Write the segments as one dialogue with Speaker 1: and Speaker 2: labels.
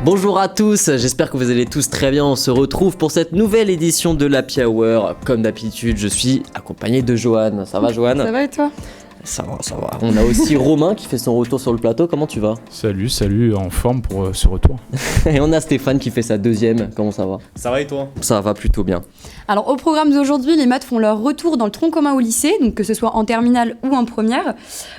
Speaker 1: Bonjour à tous, j'espère que vous allez tous très bien. On se retrouve pour cette nouvelle édition de l'Happy Hour. Comme d'habitude, je suis accompagné de Johan. Ça va, Johan ?
Speaker 2: Ça va et toi ?
Speaker 1: Ça va. On a aussi Romain qui fait son retour sur le plateau. Comment tu vas ?
Speaker 3: Salut, en forme pour ce retour.
Speaker 1: Et on a Stéphane qui fait sa deuxième. Comment ça va ?
Speaker 4: Ça va et toi ?
Speaker 1: Ça va plutôt bien.
Speaker 2: Alors au programme d'aujourd'hui, les maths font leur retour dans le tronc commun au lycée, donc que ce soit en terminale ou en première.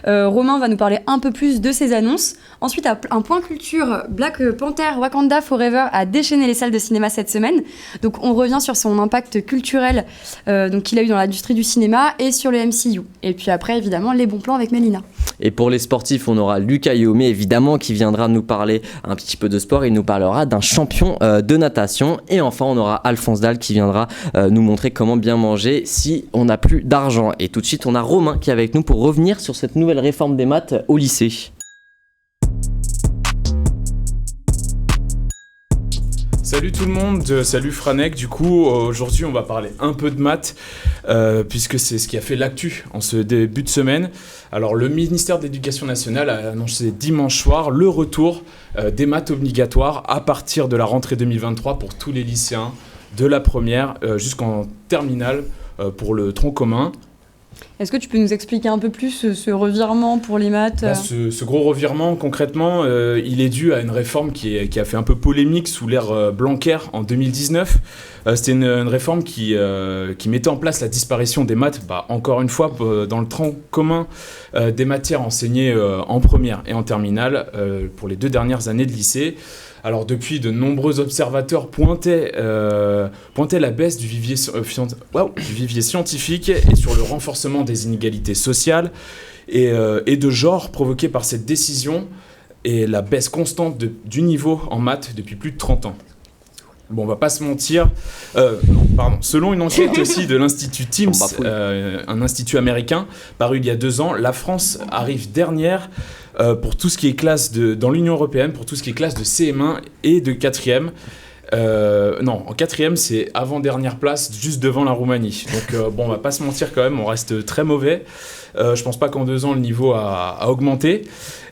Speaker 2: Romain va nous parler un peu plus de ses annonces. Ensuite, un point culture, Black Panther Wakanda Forever a déchaîné les salles de cinéma cette semaine. Donc on revient sur son impact culturel qu'il a eu dans l'industrie du cinéma et sur le MCU. Et puis après, évidemment, les bons plans avec Mélina.
Speaker 1: Et pour les sportifs, on aura Lucas Yomé, évidemment, qui viendra nous parler un petit peu de sport. Il nous parlera d'un champion de natation. Et enfin, on aura Alphonse Dalle qui viendra nous montrer comment bien manger si on n'a plus d'argent. Et tout de suite, on a Romain qui est avec nous pour revenir sur cette nouvelle réforme des maths au lycée.
Speaker 3: Salut tout le monde, salut Franek. Du coup, aujourd'hui, on va parler un peu de maths, puisque c'est ce qui a fait l'actu en ce début de semaine. Alors, le ministère de l'Éducation nationale a annoncé dimanche soir le retour des maths obligatoires à partir de la rentrée 2023 pour tous les lycéens, de la première jusqu'en terminale pour le tronc commun.
Speaker 2: Est-ce que tu peux nous expliquer un peu plus ce revirement pour les maths
Speaker 3: Ce gros revirement, concrètement, il est dû à une réforme qui a fait un peu polémique sous l'ère Blanquer en 2019. C'était une réforme qui mettait en place la disparition des maths, encore une fois, dans le tronc commun des matières enseignées en première et en terminale pour les 2 dernières années de lycée. Alors depuis, de nombreux observateurs pointaient la baisse du vivier scientifique et sur le renforcement des inégalités sociales et de genre provoquées par cette décision et la baisse constante du niveau en maths depuis plus de 30 ans. Bon, on va pas se mentir. Selon une enquête aussi de l'Institut Teams, un institut américain, paru il y a 2 ans, la France arrive dernière pour tout ce qui est classe dans l'Union européenne, pour tout ce qui est classe de CM1 et de 4e. En 4e, c'est avant-dernière place, juste devant la Roumanie. Donc, on va pas se mentir quand même, on reste très mauvais. Je pense pas qu'en 2 ans, le niveau a augmenté.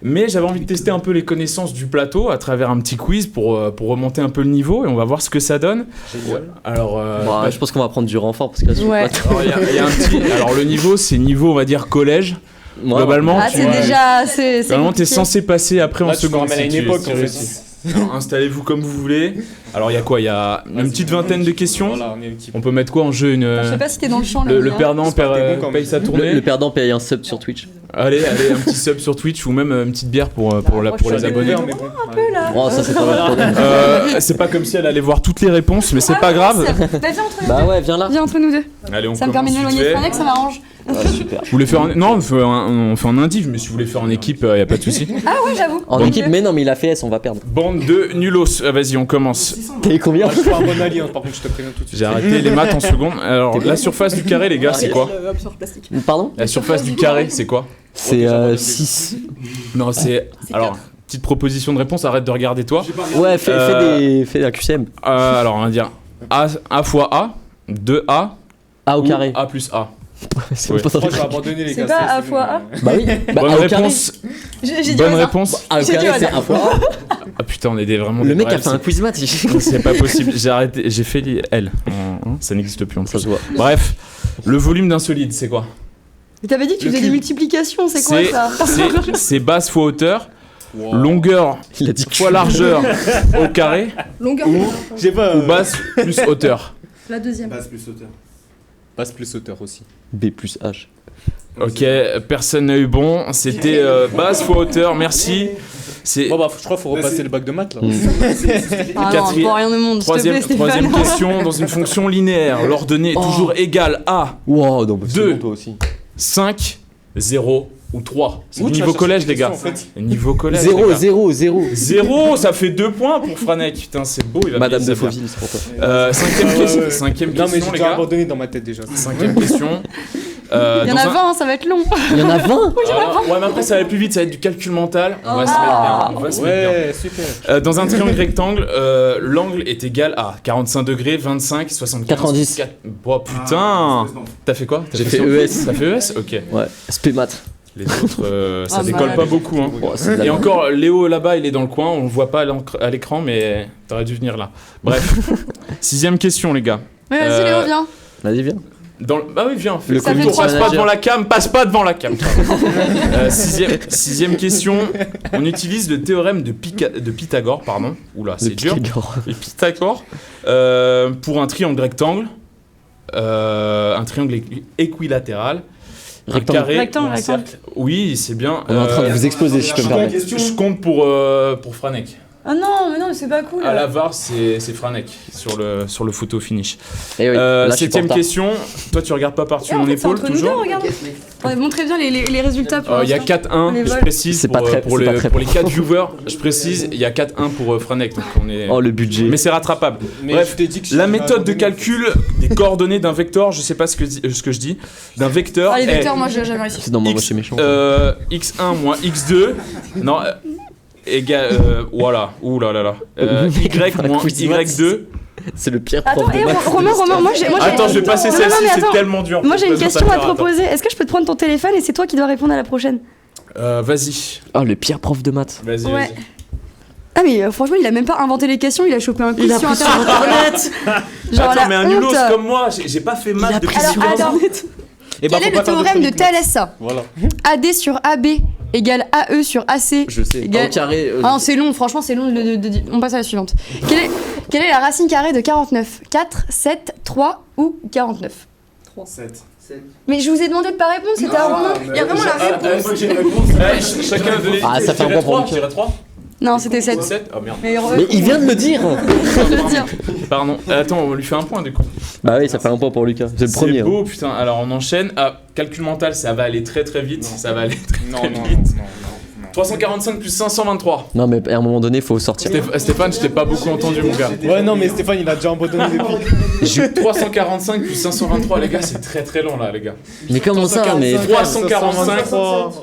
Speaker 3: Mais j'avais envie de tester un peu les connaissances du plateau à travers un petit quiz pour remonter un peu le niveau et on va voir ce que ça donne.
Speaker 4: Génial.
Speaker 3: Alors,
Speaker 1: je pense qu'on va prendre du renfort parce que sur le plateau.
Speaker 3: Il y a un petit. Alors, le niveau, c'est niveau, on va dire, collège. Globalement, t'es censé passer après en seconde.
Speaker 4: Tu me ramènes à une époque en fait.
Speaker 3: Alors, installez-vous comme vous voulez. Alors il y a quoi ? Il y a une petite vingtaine de questions. Voilà, on peut mettre quoi en jeu
Speaker 2: Je sais pas si t'es dans le champ.
Speaker 3: Le perdant paye sa tournée.
Speaker 1: Le perdant paye un sub sur Twitch.
Speaker 3: Allez, un petit sub sur Twitch ou même une petite bière pour les abonnés.
Speaker 2: Un peu là.
Speaker 1: Oh, ça c'est pas
Speaker 3: c'est pas comme si elle allait voir toutes les réponses, mais c'est pas grave.
Speaker 1: Viens là.
Speaker 2: Viens entre nous deux.
Speaker 3: Allez, on
Speaker 2: ça me permet de m'éloigner de Franek, ça m'arrange.
Speaker 1: Ouais, super.
Speaker 3: Vous voulez faire on fait en indiv, mais si vous voulez faire en équipe, y a pas de souci.
Speaker 2: Ah ouais, j'avoue.
Speaker 1: En équipe, mais non, mais il a fait S, on va perdre.
Speaker 3: Bande de nulos. Vas-y, on commence.
Speaker 1: T'es combien ?
Speaker 4: Je suis un bon allié, par contre, je te préviens tout de suite.
Speaker 3: J'ai arrêté les maths en seconde. Alors, la surface du carré, les gars, c'est quoi ?
Speaker 1: Pardon ?
Speaker 3: La surface du carré, c'est quoi ?
Speaker 1: C'est 6.
Speaker 3: Non, c'est. Alors, petite proposition de réponse, arrête de regarder toi.
Speaker 1: Ouais, fais la QCM.
Speaker 3: Alors, on va dire A fois A, 2A.
Speaker 1: A au carré.
Speaker 3: A plus A.
Speaker 1: C'est
Speaker 3: Ouais.
Speaker 1: pas
Speaker 4: Je crois que je vais abandonner les gars.
Speaker 2: C'est pas A fois A.
Speaker 1: Bah oui.
Speaker 3: Bonne réponse.
Speaker 2: J'ai dit
Speaker 3: Bonne réponse.
Speaker 1: A au carré, c'est A fois A.
Speaker 3: Ah putain, on est vraiment.
Speaker 1: Le mec a
Speaker 3: brefs,
Speaker 1: fait un quiz maths.
Speaker 3: C'est pas possible. J'ai arrêté. J'ai fait L. Ça n'existe plus en
Speaker 1: Ça
Speaker 3: plus.
Speaker 1: se voit.
Speaker 3: Bref, le volume d'un solide, c'est quoi ?
Speaker 2: Mais t'avais dit que tu faisais des multiplications, c'est quoi ça ?
Speaker 3: C'est base fois hauteur,
Speaker 4: Wow.
Speaker 3: longueur
Speaker 1: Il a dit
Speaker 3: fois largeur au carré
Speaker 2: Longueur.
Speaker 4: Je sais pas.
Speaker 3: ou base plus hauteur.
Speaker 2: La deuxième.
Speaker 5: Base plus hauteur.
Speaker 4: Passe plus hauteur aussi.
Speaker 1: B plus H.
Speaker 3: Ok, personne n'a eu bon. C'était base fois hauteur, merci. C'est
Speaker 4: Bon, je crois qu'il faut repasser le bac de maths là.
Speaker 2: Ah non,
Speaker 3: Quatrième-
Speaker 2: pour rien au monde, s'il te
Speaker 3: troisième
Speaker 2: plaît, Stéphane.
Speaker 3: question. Dans une fonction linéaire, l'ordonnée est toujours égale à
Speaker 1: Wow, donc c'est
Speaker 3: Deux.
Speaker 1: bon, toi aussi.
Speaker 3: 5, 0 ou 3. C'est
Speaker 4: Où
Speaker 3: le
Speaker 4: tu
Speaker 3: niveau
Speaker 4: vas
Speaker 3: collège,
Speaker 4: chercher
Speaker 3: les gars.
Speaker 4: les questions, en fait
Speaker 3: Niveau collège.
Speaker 1: 0,
Speaker 3: les gars.
Speaker 1: 0, 0.
Speaker 3: 0, ça fait 2 points pour Franek. Putain, c'est beau. Il va
Speaker 1: Madame
Speaker 3: payer
Speaker 1: de
Speaker 3: sa bière.
Speaker 1: Fauville, c'est pour toi.
Speaker 3: Cinquième question, cinquième
Speaker 4: Non, mais
Speaker 3: question,
Speaker 4: j'ai
Speaker 3: les
Speaker 4: déjà
Speaker 3: gars.
Speaker 4: abandonné dans ma tête déjà.
Speaker 3: Cinquième question.
Speaker 2: Il y en a
Speaker 3: Dans un-
Speaker 2: 20, ça va être long.
Speaker 1: Il y en a 20.
Speaker 3: Ouais, mais après ça va aller plus vite, ça va être du calcul mental. On va se mettre bien. On va se mettre bien.
Speaker 4: Ouais, super.
Speaker 3: Dans un triangle rectangle, l'angle est égal à 45 degrés, 25, 75,
Speaker 1: 90.
Speaker 3: Oh putain. T'as fait quoi?
Speaker 1: J'ai fait ES.
Speaker 3: T'as fait ES? Ok.
Speaker 1: Ouais, spé maths.
Speaker 3: Les autres, ça
Speaker 2: Ah,
Speaker 3: décolle
Speaker 2: malade.
Speaker 3: pas beaucoup. Hein.
Speaker 1: Oh, c'est de la
Speaker 3: Et
Speaker 1: merde.
Speaker 3: encore, Léo là-bas, il est dans le coin, on le voit pas à l'écran, mais t'aurais dû venir là. Bref, 6ème question, les gars.
Speaker 2: Ouais, vas-y, Léo, viens.
Speaker 1: Vas-y, viens.
Speaker 3: Ah oui, viens. Fais
Speaker 1: Le
Speaker 3: le
Speaker 2: Ça fait
Speaker 3: tour.
Speaker 2: trois
Speaker 3: Passe pas
Speaker 1: points.
Speaker 3: devant la cam, passe pas devant la cam. Sixième question. On utilise le théorème de Pythagore, pardon. Oula, c'est dur. Le Pythagore pour un triangle rectangle, un triangle équilatéral, un
Speaker 1: Rectangle.
Speaker 3: carré,
Speaker 2: Rectangle,
Speaker 3: ou un
Speaker 2: rectangle.
Speaker 3: cercle. Oui, c'est bien.
Speaker 1: On est en train de vous exploser, si je peux me permettre.
Speaker 3: Je compte pour Franek.
Speaker 2: Ah non, mais non, mais c'est pas cool.
Speaker 3: À la VAR, c'est Franek sur le photo finish.
Speaker 1: Et oui, là, je suis
Speaker 3: Septième
Speaker 1: pas en retard.
Speaker 3: question. Toi, tu regardes pas par-dessus
Speaker 2: Eh, en
Speaker 3: mon
Speaker 2: fait, c'est
Speaker 3: épaule
Speaker 2: entre nous deux,
Speaker 3: toujours.
Speaker 2: regarde. Attendez, montrez bien les résultats pour
Speaker 3: Il y a
Speaker 2: l'instant.
Speaker 3: 4-1,
Speaker 2: Les
Speaker 3: je
Speaker 2: vols.
Speaker 3: précise,
Speaker 1: C'est pas très-
Speaker 3: pour
Speaker 1: c'est pas très
Speaker 3: les 4 viewers, je précise, il y a 4-1 pour Franek. Donc on est...
Speaker 1: Oh, le budget.
Speaker 3: Mais c'est rattrapable.
Speaker 4: Mais
Speaker 3: Bref,
Speaker 4: je t'ai dit que
Speaker 3: La
Speaker 4: je-
Speaker 3: méthode de calcul des coordonnées d'un vecteur, je sais pas ce que je dis, d'un vecteur
Speaker 2: Ah, les
Speaker 3: est
Speaker 2: vecteurs, moi, j'ai jamais réussi.
Speaker 1: C'est dans moi,
Speaker 3: X-
Speaker 1: je suis méchant.
Speaker 3: x1 moins x2, non, égal, voilà, ouh là là là, y
Speaker 1: Un
Speaker 3: moins
Speaker 1: quiz
Speaker 3: y2.
Speaker 1: C'est le pire
Speaker 2: Attends,
Speaker 1: prof de maths.
Speaker 2: Romain, moi j'ai.
Speaker 3: Attends, je vais passer
Speaker 2: Non, non,
Speaker 3: celle-ci,
Speaker 2: mais
Speaker 3: c'est
Speaker 2: attends.
Speaker 3: tellement dur.
Speaker 2: Moi j'ai une
Speaker 3: Présentateur,
Speaker 2: question à te
Speaker 3: attends.
Speaker 2: proposer. Est-ce que je peux te prendre ton téléphone et c'est toi qui dois répondre à la prochaine?
Speaker 3: Vas-y,
Speaker 1: Oh, le pire prof de maths.
Speaker 3: vas-y,
Speaker 2: Ouais.
Speaker 3: vas-y.
Speaker 2: Ah mais franchement il a même pas inventé les questions, il a chopé un quiz sur internet. Genre
Speaker 3: Attends, mais
Speaker 2: la
Speaker 3: un nulos
Speaker 2: honte.
Speaker 3: comme moi, j'ai pas fait maths depuis
Speaker 2: Alors
Speaker 3: 6 ans.
Speaker 2: attends,
Speaker 4: Eh ben,
Speaker 2: quel est
Speaker 4: faut
Speaker 2: le
Speaker 4: pas faire de
Speaker 2: théorème de
Speaker 4: chronique, Max.
Speaker 2: Thalès?
Speaker 4: Voilà.
Speaker 2: AD sur AB égale AE sur AC.
Speaker 1: Je sais.
Speaker 2: Égal-
Speaker 1: Au carré.
Speaker 2: Ah non, c'est long, franchement c'est long. On passe à la suivante. Quelle est la racine carrée de 49? 4, 7, 3 ou 49?
Speaker 4: 7.
Speaker 2: Mais je vous ai demandé de pas répondre, c'était à Romain. Il y a vraiment la réponse.
Speaker 3: Chacun a donné.
Speaker 1: Ah, ça fait un point pour lui.
Speaker 3: 3.
Speaker 2: Non, c'était 7.
Speaker 3: 7. Oh merde.
Speaker 2: Mais
Speaker 1: Mais il vient de le dire.
Speaker 2: le dire.
Speaker 3: Pardon. Attends, on lui fait un point du coup.
Speaker 1: Bah oui, ça fait un point pour Lucas. C'est le premier.
Speaker 3: C'est
Speaker 1: hein.
Speaker 3: beau, putain. Alors on enchaîne. Ah, calcul mental, ça va aller très très vite. Ça va aller très
Speaker 4: Non,
Speaker 3: très
Speaker 4: non, non,
Speaker 3: vite.
Speaker 4: non, non.
Speaker 3: 345 plus 523.
Speaker 1: Non, mais à un moment donné, faut sortir.
Speaker 3: Stéphane, je t'ai pas beaucoup entendu, mon gars.
Speaker 4: Ouais, non, mais Stéphane, il a déjà abandonné depuis.
Speaker 3: 345 plus 523, les gars, c'est très très long là, les gars.
Speaker 1: Mais comment ça mais
Speaker 3: 345.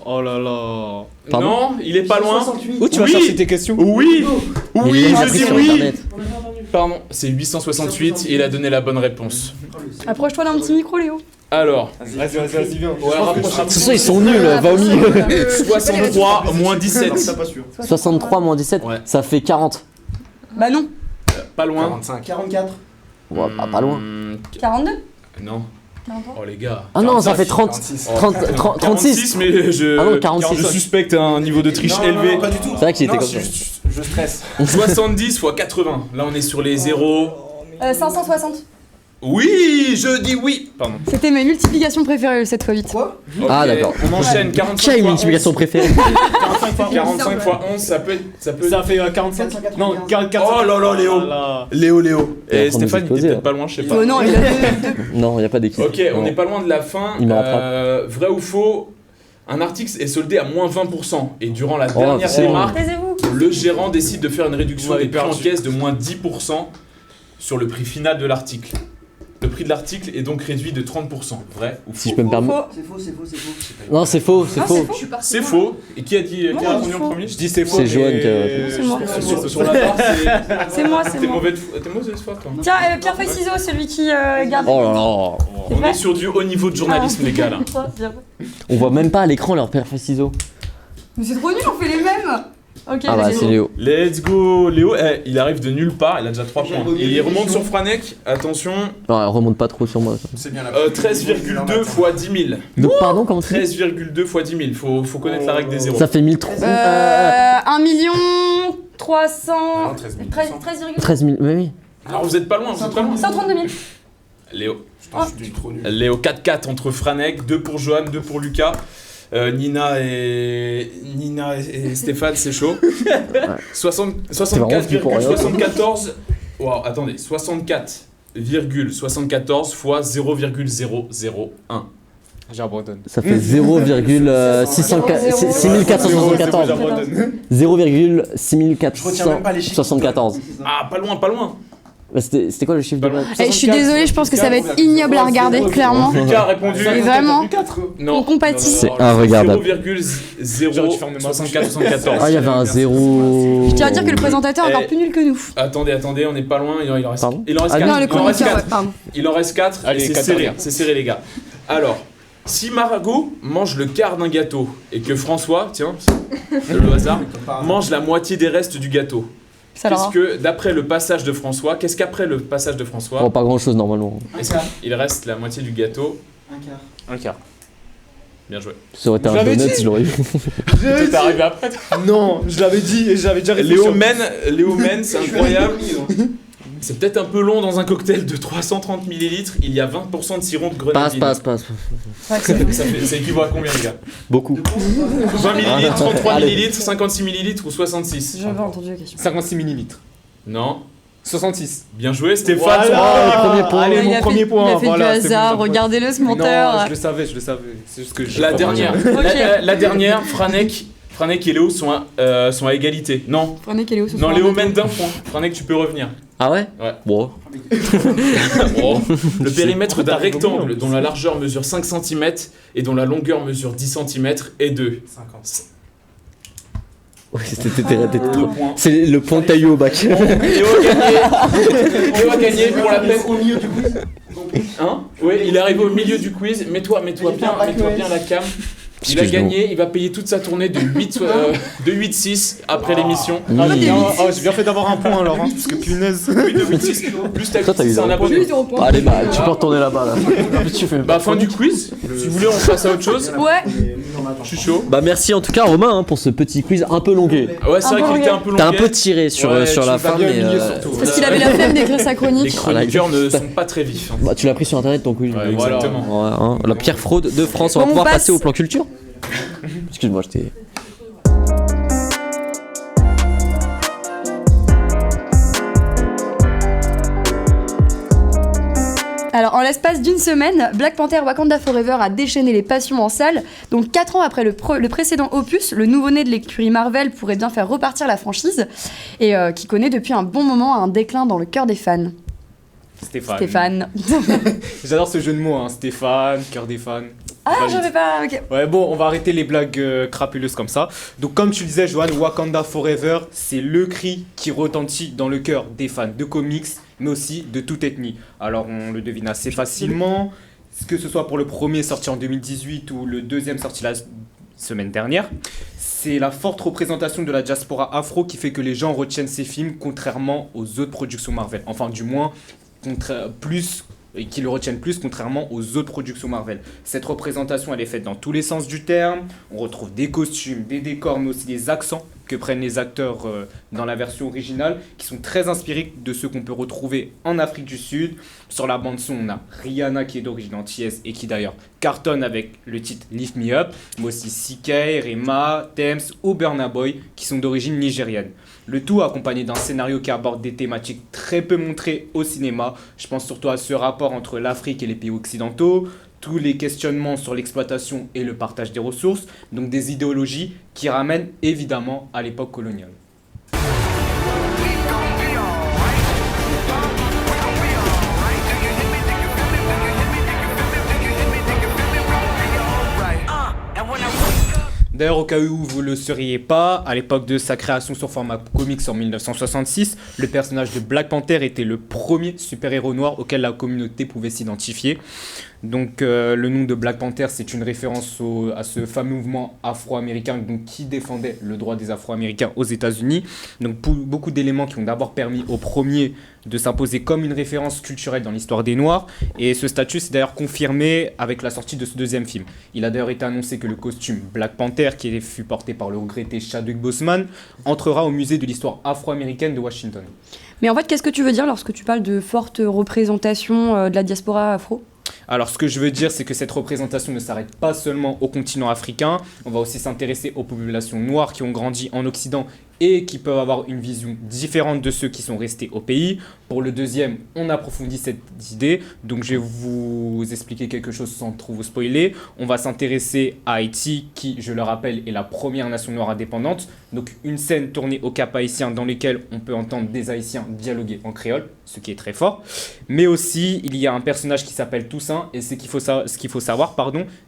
Speaker 4: Oh là là.
Speaker 1: Pardon
Speaker 3: Non, il est pas loin.
Speaker 4: Où tu vas
Speaker 3: Oui.
Speaker 4: chercher tes questions?
Speaker 3: Oui,
Speaker 1: Mais
Speaker 3: oui,
Speaker 1: il a
Speaker 3: je
Speaker 1: appris
Speaker 3: dis
Speaker 1: sur
Speaker 3: oui.
Speaker 1: Internet.
Speaker 3: Pardon, c'est 868 et il a donné la bonne réponse.
Speaker 2: Approche-toi d'un petit micro, Léo.
Speaker 3: Alors,
Speaker 4: Vas-y, viens.
Speaker 3: ouais,
Speaker 1: De toute façon, ils sont nuls, va au milieu.
Speaker 3: 63 moins 17.
Speaker 1: 63 moins 17,
Speaker 3: Ouais.
Speaker 1: ça fait 40.
Speaker 2: Bah non.
Speaker 3: Pas loin.
Speaker 5: 44.
Speaker 1: Ouais, pas loin.
Speaker 2: 42.
Speaker 3: Non.
Speaker 2: 43.
Speaker 3: Oh les gars.
Speaker 1: Ah non, ça fait 30,
Speaker 5: 46.
Speaker 1: 36.
Speaker 3: mais je,
Speaker 1: Ah non, 46.
Speaker 3: je suspecte un niveau de triche
Speaker 5: Non,
Speaker 3: élevé.
Speaker 5: non, pas du tout.
Speaker 1: C'est vrai qu'il était
Speaker 5: Non,
Speaker 1: comme ça.
Speaker 5: je stresse.
Speaker 3: 70 fois 80. Là, on est sur les zéros.
Speaker 2: 560.
Speaker 3: Oui, je dis oui. Pardon.
Speaker 2: C'était mes multiplications préférées le 7 x 8.
Speaker 5: Quoi?
Speaker 1: Ah,
Speaker 3: Ok,
Speaker 1: d'accord.
Speaker 3: On enchaîne.
Speaker 1: Qui a
Speaker 3: 45
Speaker 1: une
Speaker 3: fois
Speaker 1: multiplication
Speaker 3: 11.
Speaker 1: préférée
Speaker 3: 45 fois 11, ça peut.
Speaker 4: Ça fait 45. Non, 44.
Speaker 3: Oh là là, Léo.
Speaker 5: Léo.
Speaker 1: Il est en
Speaker 3: Et
Speaker 1: train de
Speaker 3: Stéphane,
Speaker 1: nous
Speaker 3: il était
Speaker 1: exploser,
Speaker 3: peut-être pas loin, je sais pas.
Speaker 2: Oh non, il a
Speaker 1: Non, il n'y a pas d'équipe.
Speaker 3: Ok, on
Speaker 1: Non.
Speaker 3: n'est pas loin de la fin.
Speaker 1: Il me rattrape.
Speaker 3: Vrai ou faux? Un article est soldé à moins 20%. Et durant la
Speaker 1: Oh,
Speaker 3: dernière
Speaker 1: c'est bon.
Speaker 3: démarque,
Speaker 2: Taisez-vous.
Speaker 3: le gérant décide de faire une réduction
Speaker 4: Vous
Speaker 3: des
Speaker 4: m'avez
Speaker 3: prix en
Speaker 4: perdu.
Speaker 3: caisse de moins 10% sur le prix final de l'article. Le prix de l'article est donc réduit de 30%. Vrai ou faux?
Speaker 1: Si je peux me permettre.
Speaker 5: C'est faux.
Speaker 1: Non, c'est faux, c'est
Speaker 2: Ah,
Speaker 1: faux.
Speaker 2: je suis partie.
Speaker 3: C'est faux. Et qui a dit qui a
Speaker 2: Non,
Speaker 3: répondu
Speaker 2: c'est
Speaker 3: en
Speaker 2: faux.
Speaker 3: premier?
Speaker 4: Je dis c'est faux.
Speaker 1: C'est
Speaker 4: mais-
Speaker 1: Johan qui a répondu.
Speaker 2: C'est moi.
Speaker 3: Sur la barre,
Speaker 2: C'est moi, c'est
Speaker 3: t'es
Speaker 2: moi.
Speaker 3: mauvaise foi, toi.
Speaker 2: Tiens, pierre feuille ciseaux, celui qui garde.
Speaker 1: Oh là là.
Speaker 2: C'est
Speaker 3: On
Speaker 2: vrai
Speaker 3: est sur du haut niveau de journalisme, les gars, là.
Speaker 2: Bien.
Speaker 1: On voit même pas à l'écran leur père fait ciseaux.
Speaker 2: Mais c'est trop nul, on fait les mêmes. Ok,
Speaker 1: Ah bah,
Speaker 2: vas-y.
Speaker 1: c'est Léo.
Speaker 3: Let's go, Léo. Il arrive de nulle part, il a déjà 3 points. Et il remonte sur Franek. Attention,
Speaker 1: Non, remonte pas trop sur moi. ça.
Speaker 5: C'est bien la
Speaker 3: 13,2 fois 10 000.
Speaker 1: Donc, pardon, comment tu dis
Speaker 3: 13,2 fois 10 000. Faut connaître la règle des zéros.
Speaker 1: Ça fait 1300.
Speaker 2: 1 million 300.
Speaker 5: Non, 13 000.
Speaker 1: 13 000. Mais oui.
Speaker 3: Alors vous êtes pas loin,
Speaker 2: 132 000.
Speaker 3: Léo.
Speaker 5: Je suis trop nul.
Speaker 3: Léo 4-4 entre Franek, 2 pour Johan, 2 pour Lucas. Nina et Stéphane, c'est chaud. 60
Speaker 1: vraiment flippant, rien.
Speaker 3: 74. Wow, attendez, 64,74 fois 0,001.
Speaker 4: J'abandonne.
Speaker 1: Ça fait 0,6474.
Speaker 4: J'abandonne.
Speaker 1: 0,6474.
Speaker 3: Ah, pas loin, pas loin.
Speaker 1: Bah, c'était quoi le chiffre de
Speaker 3: Pas loin.
Speaker 1: maths
Speaker 2: Eh, je suis désolée, je pense que ça va être ignoble à regarder, clairement.
Speaker 3: Lucas a répondu.
Speaker 2: Et vraiment,
Speaker 3: Non.
Speaker 2: on compatit.
Speaker 1: C'est inregardable.
Speaker 3: 0,074.
Speaker 1: Ah, il y avait un 0.
Speaker 2: Je tiens à dire que le présentateur est
Speaker 3: Eh.
Speaker 2: encore plus nul que nous.
Speaker 3: Attendez, on n'est pas loin, il en reste
Speaker 1: Pardon
Speaker 3: 4. Il en reste
Speaker 1: Ah,
Speaker 3: 4.
Speaker 2: Non, le
Speaker 3: Il en reste
Speaker 2: chroniqueur,
Speaker 3: 4.
Speaker 2: ouais, pardon.
Speaker 3: Il en reste 4
Speaker 4: Allez,
Speaker 3: et c'est
Speaker 4: quatre
Speaker 3: serré,
Speaker 4: derrière.
Speaker 3: c'est serré les gars. Alors, Si Margot mange le quart d'un gâteau et que François, tiens, c'est le hasard, mange la moitié des restes du gâteau,
Speaker 2: Ça leur
Speaker 3: qu'est-ce que, d'après le passage de François, qu'est-ce qu'après le passage de François,
Speaker 1: Bon, pas grand chose normalement.
Speaker 3: est-ce qu'il reste la moitié du gâteau?
Speaker 4: Un quart.
Speaker 3: Bien joué.
Speaker 1: Ça aurait été
Speaker 4: Je
Speaker 1: un
Speaker 4: l'avais
Speaker 1: donut,
Speaker 4: dit.
Speaker 1: je l'aurais eu.
Speaker 4: Toi, t'es arrivé après. Non, je l'avais dit et j'avais déjà réfléchi.
Speaker 3: Léo Men, c'est incroyable. C'est peut-être un peu long dans un cocktail de 330 ml. Il y a 20% de sirop de grenadine.
Speaker 1: Passe.
Speaker 3: Ça équivaut à combien, les gars?
Speaker 1: Beaucoup.
Speaker 3: 20 ml, 33
Speaker 1: Allez.
Speaker 3: ml, 56 ml ou 66?
Speaker 2: J'avais entendu la question.
Speaker 4: 56 ml.
Speaker 3: Non.
Speaker 4: 66.
Speaker 3: Bien joué, Stéphane.
Speaker 4: Voilà.
Speaker 1: premier point.
Speaker 4: Allez,
Speaker 2: Il
Speaker 4: mon
Speaker 2: a
Speaker 4: premier
Speaker 2: fait,
Speaker 4: point.
Speaker 2: il a fait
Speaker 4: voilà,
Speaker 2: du
Speaker 4: c'est
Speaker 2: hasard,
Speaker 4: bon,
Speaker 2: regardez-le ce
Speaker 4: Non,
Speaker 2: menteur.
Speaker 4: je le savais. C'est juste que je.
Speaker 3: La dernière. La dernière, Franek et Léo sont à égalité. Non.
Speaker 2: Prenez quel est où ce
Speaker 3: Non,
Speaker 2: soir
Speaker 3: Léo mène d'un point. Franek, tu peux revenir.
Speaker 1: Ah ouais?
Speaker 3: Ouais.
Speaker 1: Bon.
Speaker 3: Oh. Le périmètre d'un rectangle dont la largeur mesure 5 cm et dont la longueur mesure 10 cm est de
Speaker 5: 50.
Speaker 1: Ouais, t'es
Speaker 3: 2
Speaker 1: trop.
Speaker 3: points.
Speaker 1: C'est le point taillé au bac.
Speaker 3: Léo a gagné pour la peine.
Speaker 5: Au milieu du quiz.
Speaker 3: Hein? Oui, il est arrivé au milieu du quiz. Mets-toi bien la cam. Il a
Speaker 1: Excuse-moi.
Speaker 3: gagné, il va payer toute sa tournée de 8-6 après l'émission.
Speaker 4: Ah,
Speaker 1: Mmh.
Speaker 4: j'ai bien fait d'avoir un point alors, hein, parce que punaise.
Speaker 3: Oui, de 8-6. Plus
Speaker 1: Toi, t'as eu
Speaker 3: c'est un
Speaker 1: zéro
Speaker 3: abonné.
Speaker 2: Plus, zéro point.
Speaker 1: Allez, bah, tu peux retourner là-bas là. Tu fais
Speaker 3: Bah, fin du quiz. Si vous voulez, on passe à autre chose.
Speaker 2: Ouais,
Speaker 3: Je suis chaud.
Speaker 1: Bah, merci en tout cas, Romain, hein, pour ce petit quiz un peu longué.
Speaker 3: Ouais, c'est
Speaker 2: Un
Speaker 3: vrai
Speaker 2: peu
Speaker 3: qu'il était
Speaker 2: longuet.
Speaker 3: un peu long.
Speaker 1: T'as un peu tiré sur la fin, mais.
Speaker 2: parce qu'il avait la flemme d'écrire sa
Speaker 3: Les
Speaker 2: chronique.
Speaker 3: chroniqueurs ne sont pas très vifs. Hein.
Speaker 1: Bah, tu l'as pris sur internet ton quiz.
Speaker 3: Ouais,
Speaker 4: voilà.
Speaker 3: exactement.
Speaker 1: Ouais, hein, la pire fraude de France. On va
Speaker 2: Bon, on
Speaker 1: pouvoir
Speaker 2: passe.
Speaker 1: passer au plan culture. Excuse-moi, je t'ai.
Speaker 2: Alors, en l'espace d'une semaine, Black Panther Wakanda Forever a déchaîné les passions en salle. Donc, 4 ans après le précédent opus, le nouveau-né de l'écurie Marvel pourrait bien faire repartir la franchise et qui connaît depuis un bon moment un déclin dans le cœur des fans. Stéphane.
Speaker 4: J'adore ce jeu de mots, hein. Stéphane, cœur des fans.
Speaker 2: Ah,
Speaker 4: Valide.
Speaker 2: j'avais pas. Ok.
Speaker 4: Ouais, bon, on va arrêter les blagues crapuleuses comme ça. Donc, comme tu le disais, Johan, Wakanda Forever, c'est le cri qui retentit dans le cœur des fans de comics, mais aussi de toute ethnie. Alors, on le devine assez facilement, que ce soit pour le premier sorti en 2018 ou le deuxième sorti la semaine dernière. C'est la forte représentation de la diaspora afro qui fait que les gens retiennent ces films, contrairement aux autres productions Marvel. Enfin, du moins, et qui le retiennent plus contrairement aux autres productions Marvel. Cette représentation, elle est faite dans tous les sens du terme. On retrouve des costumes, des décors, mais aussi des accents que prennent les acteurs dans la version originale, qui sont très inspirés de ceux qu'on peut retrouver en Afrique du Sud. Sur la bande-son, on a Rihanna qui est d'origine antillaise et qui d'ailleurs cartonne avec le titre Lift Me Up, mais aussi CK, Rema, Thames ou Burna Boy qui sont d'origine nigérienne. Le tout accompagné d'un scénario qui aborde des thématiques très peu montrées au cinéma. Je pense surtout à ce rapport entre l'Afrique et les pays occidentaux, tous les questionnements sur l'exploitation et le partage des ressources, donc des idéologies qui ramènent évidemment à l'époque coloniale. D'ailleurs, au cas où vous ne le seriez pas, à l'époque de sa création sur format comics en 1966, le personnage de Black Panther était le premier super-héros noir auquel la communauté pouvait s'identifier. Donc le nom de Black Panther, c'est une référence à ce fameux mouvement afro-américain donc, qui défendait le droit des Afro-Américains aux États-Unis. Donc beaucoup d'éléments qui ont d'abord permis au premier de s'imposer comme une référence culturelle dans l'histoire des Noirs. Et ce statut s'est d'ailleurs confirmé avec la sortie de ce deuxième film. Il a d'ailleurs été annoncé que le costume Black Panther, qui fut porté par le regretté Chadwick Boseman, entrera au musée de l'histoire afro-américaine de Washington.
Speaker 2: Mais en fait, qu'est-ce que tu veux dire lorsque tu parles de forte représentation de la diaspora afro ?
Speaker 4: Alors, ce que je veux dire, c'est que cette représentation ne s'arrête pas seulement au continent africain. On va aussi s'intéresser aux populations noires qui ont grandi en Occident et qui peuvent avoir une vision différente de ceux qui sont restés au pays. Pour le deuxième, on approfondit cette idée. Donc, je vais vous expliquer quelque chose sans trop vous spoiler. On va s'intéresser à Haïti, qui, je le rappelle, est la première nation noire indépendante. Donc, une scène tournée au Cap haïtien dans laquelle on peut entendre des Haïtiens dialoguer en créole, ce qui est très fort. Mais aussi, il y a un personnage qui s'appelle Toussaint. Et ce qu'il faut savoir,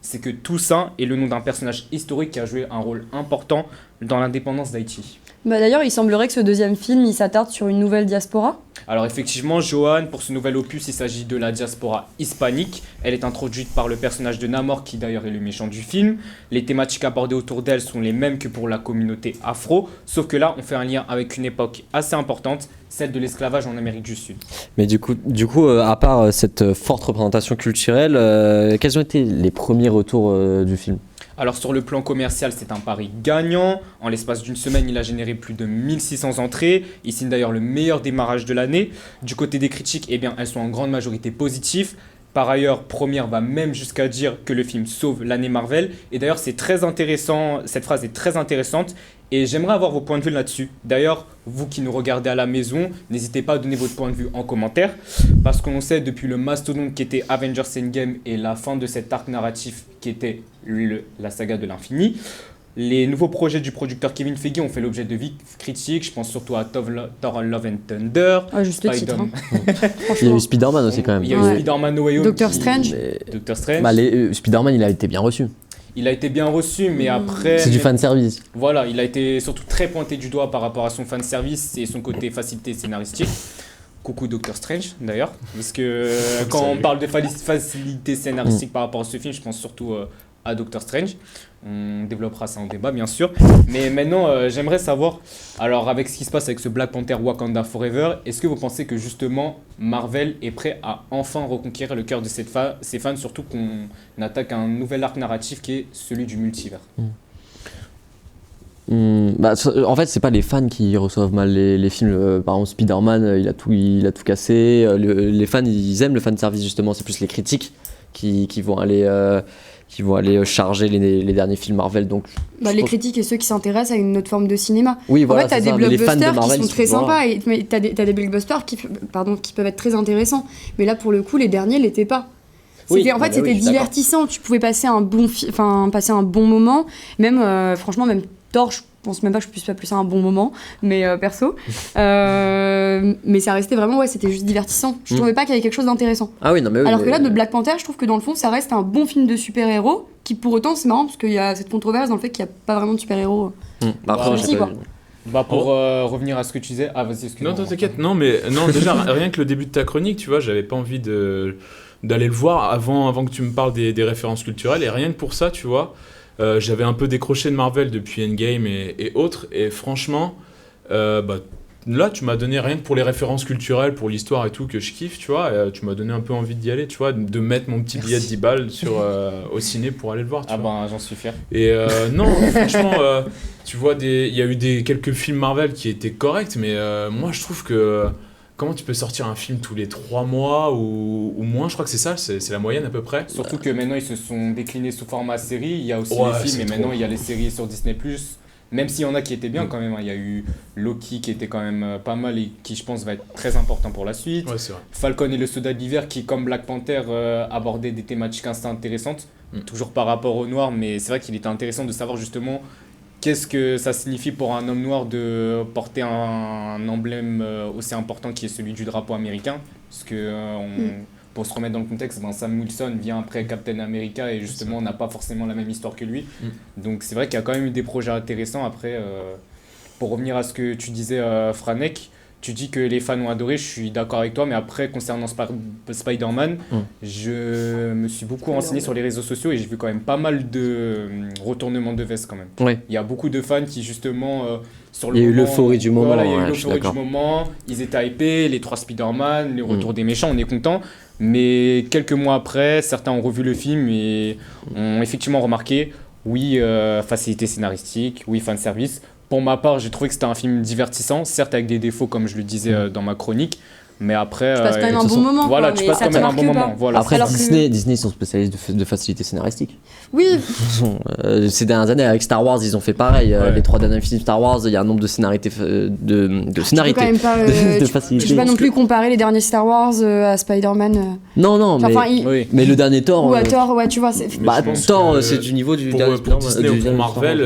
Speaker 4: c'est que Toussaint est le nom d'un personnage historique qui a joué un rôle important dans l'indépendance d'Haïti.
Speaker 2: Bah, d'ailleurs, il semblerait que ce deuxième film, il s'attarde sur une nouvelle diaspora.
Speaker 4: Alors effectivement, Johan, pour ce nouvel opus, il s'agit de la diaspora hispanique. Elle est introduite par le personnage de Namor, qui d'ailleurs est le méchant du film. Les thématiques abordées autour d'elle sont les mêmes que pour la communauté afro, sauf que là, on fait un lien avec une époque assez importante, celle de l'esclavage en Amérique du Sud.
Speaker 1: Mais du coup, à part cette forte représentation culturelle, quels ont été les premiers retours du film?
Speaker 4: Alors sur le plan commercial, c'est un pari gagnant. En l'espace d'une semaine, il a généré plus de 1600 entrées. Il signe d'ailleurs le meilleur démarrage de l'année. Du côté des critiques, eh bien, elles sont en grande majorité positives. Par ailleurs, Première va même jusqu'à dire que le film sauve l'année Marvel. Et d'ailleurs, c'est très intéressant, cette phrase est très intéressante. Et j'aimerais avoir vos points de vue là-dessus. D'ailleurs, vous qui nous regardez à la maison, n'hésitez pas à donner votre point de vue en commentaire. Parce qu'on sait, depuis le mastodonte qui était Avengers Endgame et la fin de cet arc narratif qui était la saga de l'infini, les nouveaux projets du producteur Kevin Feige ont fait l'objet de vives critiques. Je pense surtout à Thor Love and Thunder.
Speaker 2: Ah, juste le titre. Hein.
Speaker 1: Il y a eu Spider-Man aussi quand même.
Speaker 4: Il y a eu Spider-Man No Way Home.
Speaker 2: Doctor Strange.
Speaker 4: Doctor Strange.
Speaker 1: Bah, Spider-Man, il a été bien reçu.
Speaker 4: Il a été bien reçu, mais après...
Speaker 1: C'est du fanservice.
Speaker 4: Voilà, il a été surtout très pointé du doigt par rapport à son fanservice et son côté facilité scénaristique. Coucou Doctor Strange, d'ailleurs. Parce que quand on parle de facilité scénaristique par rapport à ce film, je pense surtout à Doctor Strange. On développera ça en débat, bien sûr. Mais maintenant, j'aimerais savoir, alors avec ce qui se passe avec ce Black Panther Wakanda Forever, est-ce que vous pensez que justement Marvel est prêt à enfin reconquérir le cœur de ses fans, surtout qu'on attaque un nouvel arc narratif qui est celui du multivers?
Speaker 1: Bah, en fait, c'est pas les fans qui reçoivent mal les films. Par exemple, Spider-Man, il a tout cassé. Les fans, ils aiment le fan service justement. C'est plus les critiques qui vont aller charger les derniers films Marvel. Donc,
Speaker 2: les critiques et ceux qui s'intéressent à une autre forme de cinéma.
Speaker 1: Oui, voilà,
Speaker 2: en fait, t'as des blockbusters qui sont très sympas, mais t'as des blockbusters qui peuvent être très intéressants. Mais là, pour le coup, les derniers l'étaient pas. C'était divertissant. Tu pouvais passer un bon moment. Même, franchement, même Thor, je pense même pas que je puisse appeler ça un bon moment, mais perso. Mais ça restait vraiment, c'était juste divertissant. Je trouvais pas qu'il y avait quelque chose d'intéressant.
Speaker 1: Ah oui, non, mais oui,
Speaker 2: Alors que là, de Black Panther, je trouve que dans le fond, ça reste un bon film de super-héros, qui pour autant, c'est marrant, parce qu'il y a cette controverse dans le fait qu'il n'y a pas vraiment de super-héros.
Speaker 4: Pour revenir à ce que tu disais... Ah, vas-y, excuse-moi.
Speaker 3: Non, t'inquiète. Non, déjà, rien que le début de ta chronique, tu vois, j'avais pas envie d'aller le voir avant que tu me parles des références culturelles, et rien que pour ça, tu vois... j'avais un peu décroché de Marvel depuis Endgame et autres, et franchement, là tu m'as donné rien que pour les références culturelles, pour l'histoire et tout que je kiffe, tu vois, tu m'as donné un peu envie d'y aller, tu vois, de mettre mon petit billet de 10 balles au ciné pour aller le voir.
Speaker 4: J'en suis fier.
Speaker 3: Et non, franchement, tu vois, il y a eu quelques films Marvel qui étaient corrects, mais moi je trouve que... Comment tu peux sortir un film tous les 3 mois ou moins? Je crois que c'est ça, c'est la moyenne à peu près.
Speaker 4: Surtout que maintenant ils se sont déclinés sous format série. Il y a aussi les films, et maintenant il y a les séries sur Disney+. Même s'il y en a qui étaient bien quand même. Il y a eu Loki qui était quand même pas mal et qui je pense va être très important pour la suite.
Speaker 3: Ouais, c'est vrai.
Speaker 4: Falcon et le Soldat d'hiver qui, comme Black Panther, abordait des thématiques assez intéressantes. Toujours par rapport au noir, mais c'est vrai qu'il était intéressant de savoir justement... Qu'est-ce que ça signifie pour un homme noir de porter un emblème aussi important qui est celui du drapeau américain? Parce que, pour se remettre dans le contexte, Sam Wilson vient après Captain America et justement on n'a pas forcément la même histoire que lui. Donc c'est vrai qu'il y a quand même eu des projets intéressants. Après, pour revenir à ce que tu disais, Franek, tu dis que les fans ont adoré, je suis d'accord avec toi, mais après, concernant Spider-Man, je me suis beaucoup renseigné sur les réseaux sociaux et j'ai vu quand même pas mal de retournements de veste quand même.
Speaker 1: Ouais.
Speaker 4: Il y a beaucoup de fans qui justement, sur le
Speaker 1: il y a
Speaker 4: moment...
Speaker 1: eu l'euphorie du moment.
Speaker 4: Voilà, il y a eu l'euphorie du moment, ils étaient hypés, les 3 Spider-Man, les retours des méchants, on est content. Mais quelques mois après, certains ont revu le film et ont effectivement remarqué, oui, facilité scénaristique, oui, fanservice. Pour ma part, j'ai trouvé que c'était un film divertissant, certes avec des défauts comme je le disais dans ma chronique, mais après...
Speaker 2: Tu passes quand même un bon moment.
Speaker 4: Voilà, tu passes quand même un bon moment. Voilà.
Speaker 1: Après, Disney sont spécialistes de facilité scénaristique.
Speaker 2: Oui.
Speaker 1: Ces dernières années, avec Star Wars, ils ont fait pareil. Les 3 derniers films Star Wars, il y a un nombre de scénarités de scénarités.
Speaker 2: Tu peux pas non plus comparer les derniers Star Wars à Spider-Man.
Speaker 1: Non, mais le dernier Thor...
Speaker 2: Ou à Thor, ouais, tu vois.
Speaker 1: Thor, c'est du niveau du dernier
Speaker 3: pour Disney ou pour Marvel,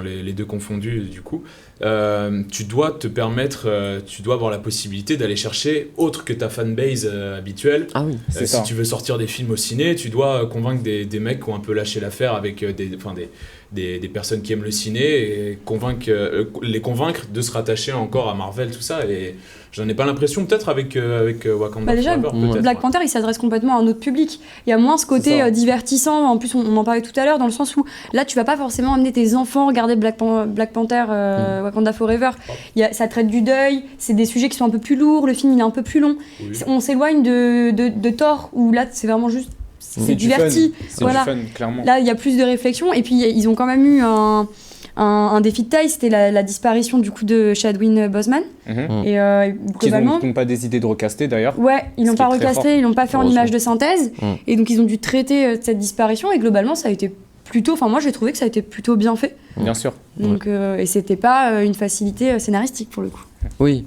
Speaker 3: les deux confondus du coup, tu dois te permettre, tu dois avoir la possibilité d'aller chercher marché autre que ta fanbase habituelle.
Speaker 1: Ah oui.
Speaker 4: C'est
Speaker 3: Si
Speaker 4: ça.
Speaker 3: tu veux sortir des films au ciné, tu dois convaincre des mecs qui ont un peu lâché l'affaire avec des personnes qui aiment le ciné et les convaincre de se rattacher encore à Marvel, tout ça. Et j'en ai pas l'impression, peut-être avec Wakanda
Speaker 2: Bah déjà,
Speaker 3: Forever, peut-être.
Speaker 2: Black Panther, il s'adresse complètement à un autre public. Il y a moins ce
Speaker 1: C'est
Speaker 2: côté
Speaker 1: ça.
Speaker 2: divertissant. En plus, on en parlait tout à l'heure, dans le sens où là, tu vas pas forcément amener tes enfants regarder Black Panther, Wakanda Forever. Ça traite du deuil, c'est des sujets qui sont un peu plus lourds, le film il est un peu plus long.
Speaker 3: Oui.
Speaker 2: On s'éloigne de Thor, où là, c'est vraiment juste. C'est
Speaker 4: du
Speaker 2: diverti.
Speaker 4: fun. C'est
Speaker 2: Voilà.
Speaker 4: du fun, clairement.
Speaker 2: Là, il y a plus de réflexion. Et puis, ils ont quand même eu un défi de taille, c'était la disparition du coup de Chadwick Boseman.
Speaker 4: Mhm.
Speaker 2: Et
Speaker 4: Qui
Speaker 2: globalement.
Speaker 4: n'ont pas des idées de recaster d'ailleurs.
Speaker 2: Ouais, ils
Speaker 4: Ce
Speaker 2: l'ont
Speaker 4: qui
Speaker 2: pas
Speaker 4: est très
Speaker 2: recasté,
Speaker 4: fort.
Speaker 2: ils l'ont pas fait en
Speaker 1: Heureusement.
Speaker 2: image de synthèse. Et donc, ils ont dû traiter cette disparition. Et globalement, ça a été plutôt. Enfin, moi, j'ai trouvé que ça a été plutôt bien fait.
Speaker 4: Bien sûr,
Speaker 2: Donc, et c'était pas une facilité scénaristique pour le coup.
Speaker 1: Oui.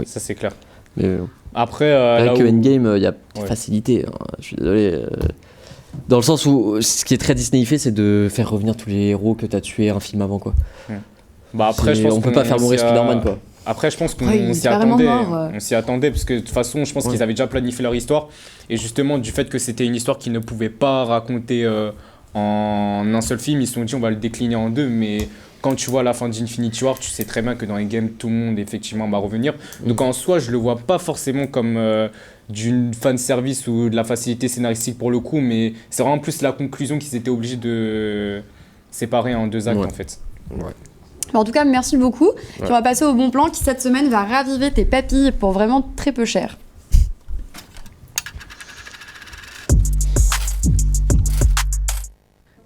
Speaker 4: ça c'est clair.
Speaker 1: Mais
Speaker 4: Après,
Speaker 1: là
Speaker 4: là
Speaker 1: que
Speaker 4: où-
Speaker 1: Endgame, il y a
Speaker 4: Ouais.
Speaker 1: facilité. Hein. Je suis désolé. Dans le sens où ce qui est très Disney fait, c'est de faire revenir tous les héros que t'as tués un film avant, quoi.
Speaker 4: Bah après, je pense
Speaker 1: on peut
Speaker 4: qu'on
Speaker 1: pas faire mourir
Speaker 4: s'y a-
Speaker 1: Spider-Man, quoi.
Speaker 4: Après, je pense qu'on
Speaker 2: Ouais, il est
Speaker 4: s'y
Speaker 2: carrément
Speaker 4: attendait.
Speaker 2: mort.
Speaker 4: On s'y attendait parce que de toute façon, je pense
Speaker 1: Ouais.
Speaker 4: qu'ils avaient déjà planifié leur histoire. Et justement, du fait que c'était une histoire qu'ils ne pouvaient pas raconter en un seul film, ils se sont dit on va le décliner en deux. Mais quand tu vois la fin d'Infinity War, tu sais très bien que dans les games, tout le monde effectivement va revenir. Donc en soi, je le vois pas forcément comme d'une fan service ou de la facilité scénaristique pour le coup, mais c'est vraiment plus la conclusion qu'ils étaient obligés de séparer en deux actes
Speaker 1: Ouais.
Speaker 4: en fait.
Speaker 2: En tout cas, merci beaucoup. Puis on va passer au bon plan qui, cette semaine, va raviver tes papilles pour vraiment très peu cher.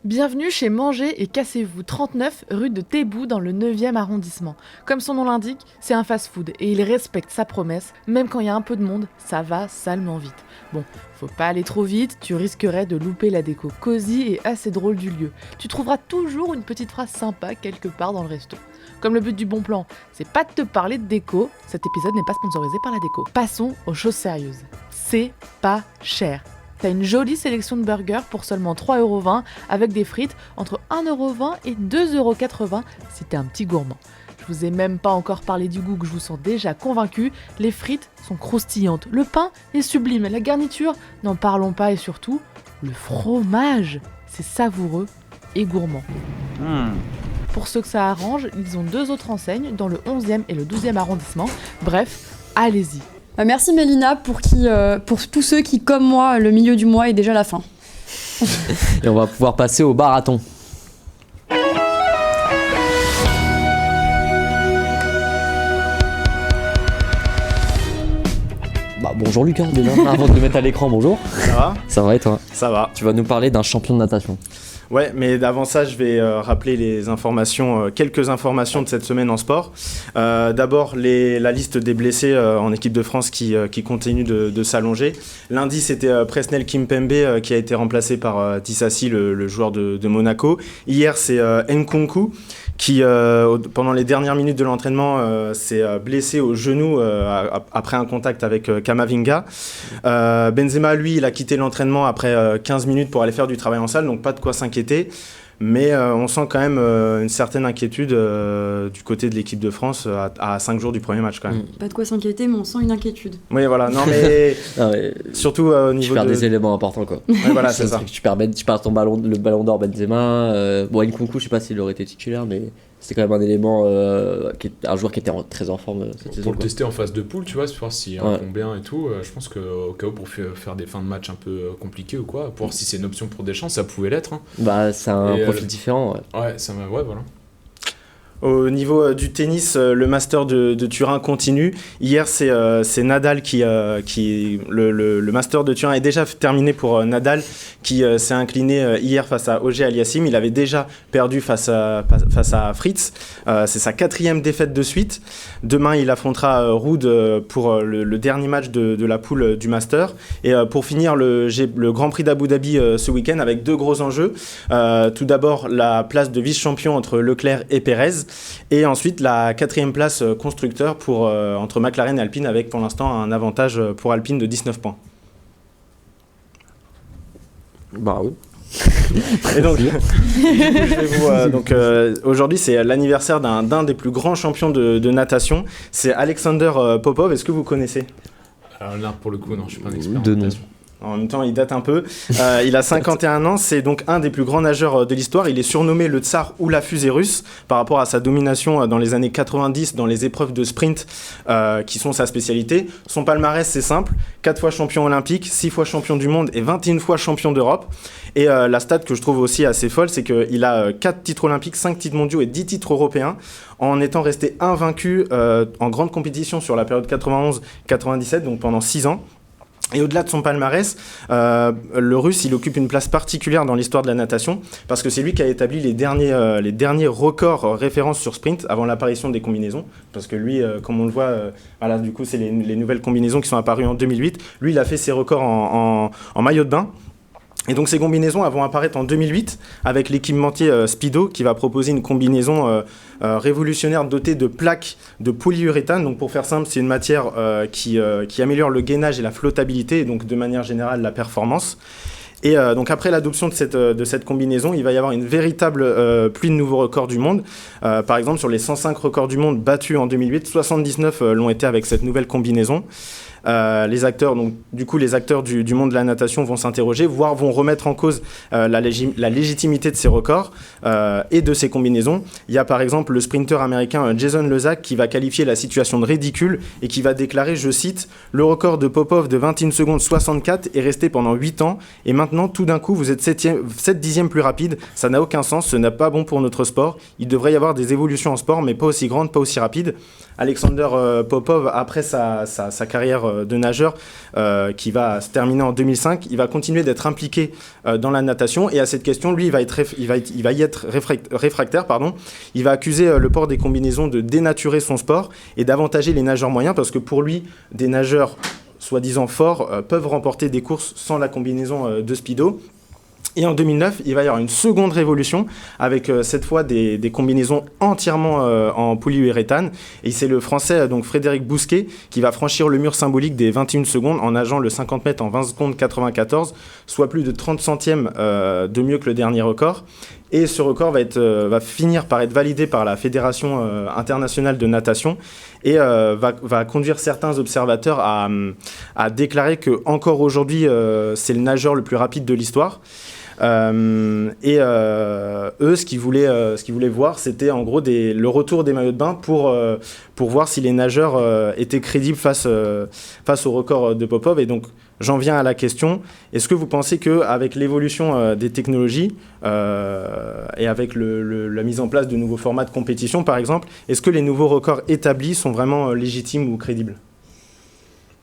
Speaker 6: Bienvenue chez Mangez et Cassez-vous, 39 rue de Tébou dans le 9e arrondissement. Comme son nom l'indique, c'est un fast-food et il respecte sa promesse, même quand il y a un peu de monde, ça va salement vite. Bon, faut pas aller trop vite, tu risquerais de louper la déco cosy et assez drôle du lieu. Tu trouveras toujours une petite phrase sympa quelque part dans le resto. Comme le but du bon plan, c'est pas de te parler de déco, cet épisode n'est pas sponsorisé par la déco. Passons aux choses sérieuses. C'est pas cher. T'as une jolie sélection de burgers pour seulement 3,20€ avec des frites entre 1,20€ et 2,80€ si t'es un petit gourmand. Je vous ai même pas encore parlé du goût que je vous sens déjà convaincu, les frites sont croustillantes, le pain est sublime, la garniture, n'en parlons pas et surtout, le fromage, c'est savoureux et gourmand. Pour ceux que ça arrange, ils ont 2 autres enseignes dans le 11e et le 12e arrondissement, bref, allez-y.
Speaker 2: Merci Mélina pour tous ceux qui, comme moi, le milieu du mois est déjà la fin.
Speaker 1: Et on va pouvoir passer au marathon. Bah, bonjour Lucas, déjà, avant de le mettre à l'écran, bonjour.
Speaker 7: Ça va?
Speaker 1: Ça va et toi?
Speaker 7: Ça va.
Speaker 1: Tu vas nous parler d'un champion de natation.
Speaker 7: Ouais, mais avant ça, je vais rappeler les informations, quelques informations de cette semaine en sport. D'abord, la liste des blessés en équipe de France qui continue de s'allonger. Lundi, c'était Presnel Kimpembe qui a été remplacé par Tissassi, le joueur de Monaco. Hier, c'est Nkunku qui, pendant les dernières minutes de l'entraînement, s'est blessé au genou après un contact avec Kamavinga. Benzema, lui, il a quitté l'entraînement après 15 minutes pour aller faire du travail en salle, donc pas de quoi s'inquiéter. Mais on sent quand même une certaine inquiétude du côté de l'équipe de France à 5 jours du premier match quand même.
Speaker 2: Pas de quoi s'inquiéter, mais on sent une inquiétude.
Speaker 7: Oui, voilà. Non, mais
Speaker 1: Ah ouais,
Speaker 7: surtout au
Speaker 1: tu
Speaker 7: niveau
Speaker 1: perds
Speaker 7: de...
Speaker 1: des éléments importants, quoi.
Speaker 7: Ouais, voilà, c'est ça.
Speaker 1: Tu perds le ballon d'or Benzema. Bon, Nkunku, je sais pas s'il aurait été titulaire, mais c'était quand même un élément, un joueur qui était très en forme cette saison.
Speaker 3: Pour le
Speaker 1: quoi.
Speaker 3: tester en phase de poule, tu vois, pour voir s'il
Speaker 1: Ouais.
Speaker 3: répond bien et tout. Je pense qu'au cas où, pour faire des fins de match un peu compliquées ou quoi, pour voir si c'est une option pour Deschamps, ça pouvait l'être. Hein.
Speaker 1: Bah, c'est un
Speaker 3: Et,
Speaker 1: profil différent. Ouais.
Speaker 3: Ouais, ouais, voilà.
Speaker 7: Au niveau du tennis, le Master de Turin continue. Hier, c'est Nadal le Master de Turin est déjà terminé pour Nadal, qui s'est incliné hier face à Auger Aliassime. Il avait déjà perdu face à Fritz. C'est sa 4e défaite de suite. Demain, il affrontera Ruud pour le dernier match de la poule du Master. Et pour finir, le Grand Prix d'Abu Dhabi ce week-end avec 2 gros enjeux. Tout d'abord, la place de vice-champion entre Leclerc et Pérez. Et ensuite, la 4e place constructeur entre McLaren et Alpine, avec pour l'instant un avantage pour Alpine de 19 points.
Speaker 1: Bah oui.
Speaker 7: Et donc, du coup, aujourd'hui, c'est l'anniversaire d'un des plus grands champions de natation. C'est Alexander Popov. Est-ce que vous connaissez ?
Speaker 3: Alors là, pour le coup, non, je suis pas un expert.
Speaker 1: De
Speaker 3: en
Speaker 1: nom.
Speaker 3: natation.
Speaker 7: En même temps, il date un peu. Il a 51 ans, c'est donc un des plus grands nageurs de l'histoire. Il est surnommé le tsar ou la fusée russe par rapport à sa domination dans les années 90 dans les épreuves de sprint qui sont sa spécialité. Son palmarès, c'est simple. 4 fois champion olympique, 6 fois champion du monde et 21 fois champion d'Europe. Et la stat que je trouve aussi assez folle, c'est qu'il a 4 titres olympiques, 5 titres mondiaux et 10 titres européens en étant resté invaincu en grande compétition sur la période 91-97, donc pendant 6 ans. Et au-delà de son palmarès, le Russe, il occupe une place particulière dans l'histoire de la natation parce que c'est lui qui a établi les derniers records références sur sprint avant l'apparition des combinaisons. Parce que lui, comme on le voit, voilà, du coup, c'est les nouvelles combinaisons qui sont apparues en 2008. Lui, il a fait ses records en maillot de bain. Et donc ces combinaisons vont apparaître en 2008 avec l'équipementier Speedo qui va proposer une combinaison révolutionnaire dotée de plaques de polyuréthane. Donc pour faire simple, c'est une matière qui améliore le gainage et la flottabilité et donc de manière générale la performance. Et donc après l'adoption de cette combinaison, il va y avoir une véritable pluie de nouveaux records du monde. Par exemple, sur les 105 records du monde battus en 2008, 79 l'ont été avec cette nouvelle combinaison. Les acteurs du monde de la natation vont s'interroger, voire vont remettre en cause la légitimité de ces records et de ces combinaisons. Il y a par exemple le sprinter américain Jason Lezak qui va qualifier la situation de ridicule et qui va déclarer, je cite, « Le record de Popov de 21 secondes 64 est resté pendant 8 ans et maintenant tout d'un coup vous êtes 7 dixièmes plus rapide, ça n'a aucun sens, ce n'est pas bon pour notre sport. Il devrait y avoir des évolutions en sport mais pas aussi grandes, pas aussi rapides. » Alexander Popov, après sa carrière de nageur qui va se terminer en 2005, il va continuer d'être impliqué dans la natation et à cette question, lui, il va y être réfractaire. Il va accuser le port des combinaisons de dénaturer son sport et d'avantager les nageurs moyens parce que pour lui, des nageurs soi-disant forts peuvent remporter des courses sans la combinaison de Speedo. Et en 2009, il va y avoir une seconde révolution avec cette fois des combinaisons entièrement en polyuréthane. Et c'est le Français donc Frédéric Bousquet qui va franchir le mur symbolique des 21 secondes en nageant le 50 mètres en 20 secondes 94, soit plus de 30 centièmes de mieux que le dernier record. Et ce record va finir par être validé par la Fédération internationale de natation et va conduire certains observateurs à déclarer qu'encore aujourd'hui, c'est le nageur le plus rapide de l'histoire. Eux, ce qu'ils voulaient voir, c'était en gros le retour des maillots de bain pour voir si les nageurs étaient crédibles face au record de Popov. Et donc, j'en viens à la question, est-ce que vous pensez qu'avec l'évolution des technologies et avec la mise en place de nouveaux formats de compétition, par exemple, est-ce que les nouveaux records établis sont vraiment légitimes ou crédibles ?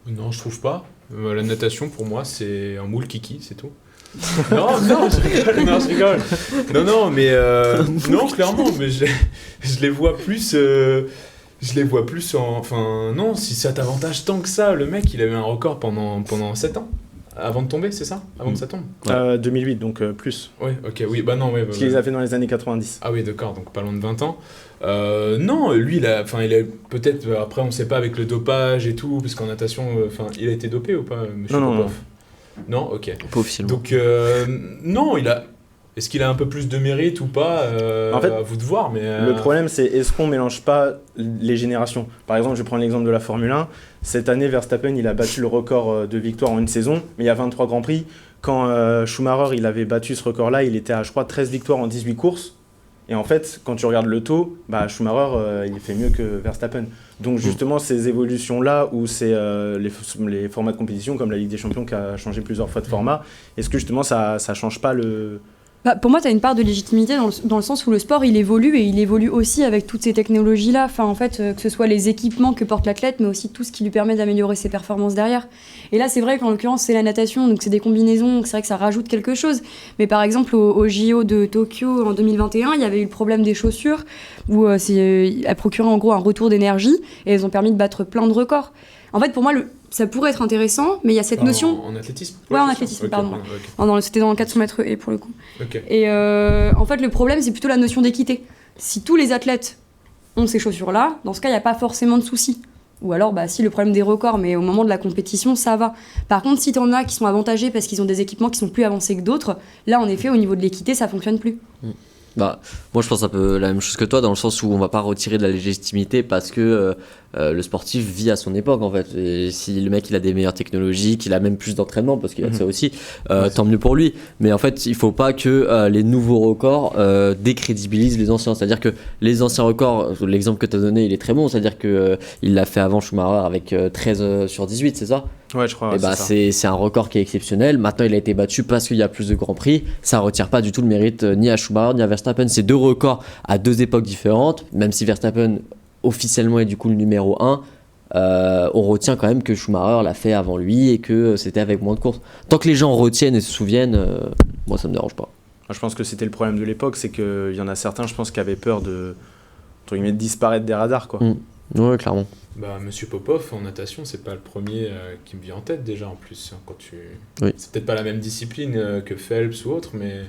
Speaker 3: Non, je trouve pas. La natation, pour moi, c'est un moule kiki, c'est tout. Non, je rigole. Non, mais non, clairement, mais je les vois plus. Enfin, non, si ça t'avantage tant que ça, le mec, il a eu un record pendant 7 ans. Avant de tomber, c'est ça ? Avant que ça tombe ?
Speaker 7: 2008, donc plus.
Speaker 3: Ouais, ok, oui, bah non, ouais.
Speaker 7: Parce qu'il les a fait dans les années 90.
Speaker 3: Ah oui, d'accord, donc pas loin de 20 ans. Non, lui, il a peut-être, après, on sait pas avec le dopage et tout, parce qu'en natation, il a été dopé ou pas, monsieur Popov ? Non, ok.
Speaker 1: Pas officiellement.
Speaker 3: Donc, non, est-ce qu'il a un peu plus de mérite ou pas
Speaker 7: En fait,
Speaker 3: à vous de voir, mais...
Speaker 7: Le problème, c'est est-ce qu'on mélange pas les générations ? Par exemple, je prends l'exemple de la Formule 1. Cette année, Verstappen, il a battu le record de victoire en une saison, mais il y a 23 Grands Prix. Quand Schumacher, il avait battu ce record-là, il était à, je crois, 13 victoires en 18 courses. Et en fait, quand tu regardes le taux, Schumacher, il fait mieux que Verstappen. Donc justement, ces évolutions-là, ou les formats de compétition, comme la Ligue des Champions qui a changé plusieurs fois de format, est-ce que justement ça change pas le...
Speaker 2: Pour moi, tu as une part de légitimité dans le sens où le sport, il évolue et il évolue aussi avec toutes ces technologies-là. Enfin, en fait, que ce soit les équipements que porte l'athlète, mais aussi tout ce qui lui permet d'améliorer ses performances derrière. Et là, c'est vrai qu'en l'occurrence, c'est la natation, donc c'est des combinaisons, donc c'est vrai que ça rajoute quelque chose. Mais par exemple, au JO de Tokyo en 2021, il y avait eu le problème des chaussures, où elles procuraient en gros un retour d'énergie, et elles ont permis de battre plein de records. En fait, pour moi, ça pourrait être intéressant, mais il y a cette notion...
Speaker 3: En athlétisme ?
Speaker 2: Ouais, en athlétisme,
Speaker 3: okay,
Speaker 2: pardon.
Speaker 3: Okay.
Speaker 2: C'était dans le 400 mètres et pour le coup.
Speaker 3: Okay.
Speaker 2: Et en fait, le problème, c'est plutôt la notion d'équité. Si tous les athlètes ont ces chaussures-là, dans ce cas, il n'y a pas forcément de souci. Ou alors, si le problème des records, mais au moment de la compétition, ça va. Par contre, si t'en as qui sont avantagés parce qu'ils ont des équipements qui sont plus avancés que d'autres, là, en effet, au niveau de l'équité, ça fonctionne plus.
Speaker 1: Bah, moi je pense un peu la même chose que toi dans le sens où on va pas retirer de la légitimité parce que le sportif vit à son époque en fait. Et si le mec il a des meilleures technologies, qu'il a même plus d'entraînement parce qu'il y a de ça aussi, tant mieux pour lui. Mais en fait il faut pas que les nouveaux records décrédibilisent les anciens. C'est-à-dire que les anciens records, l'exemple que tu as donné il est très bon, c'est-à-dire que il l'a fait avant Schumacher avec 13 sur 18, c'est ça?
Speaker 7: Ouais, je crois.
Speaker 1: Et bah c'est un record qui est exceptionnel. Maintenant il a été battu parce qu'il y a plus de grands prix. Ça retire pas du tout le mérite ni à Schumacher ni à Verstappen. C'est deux records à deux époques différentes. Même si Verstappen officiellement est du coup le numéro 1, on retient quand même que Schumacher l'a fait avant lui et que c'était avec moins de courses. Tant que les gens retiennent et se souviennent, moi ça me dérange pas.
Speaker 7: Je pense que c'était le problème de l'époque, c'est qu'il y en a certains, je pense, qui avaient peur de, entre guillemets, de disparaître des radars, quoi.
Speaker 1: Ouais, clairement.
Speaker 3: Bah, Monsieur Popov en natation, c'est pas le premier qui me vient en tête déjà en plus. Quand tu...
Speaker 1: Oui.
Speaker 3: C'est peut-être pas la même discipline que Phelps ou autre, mais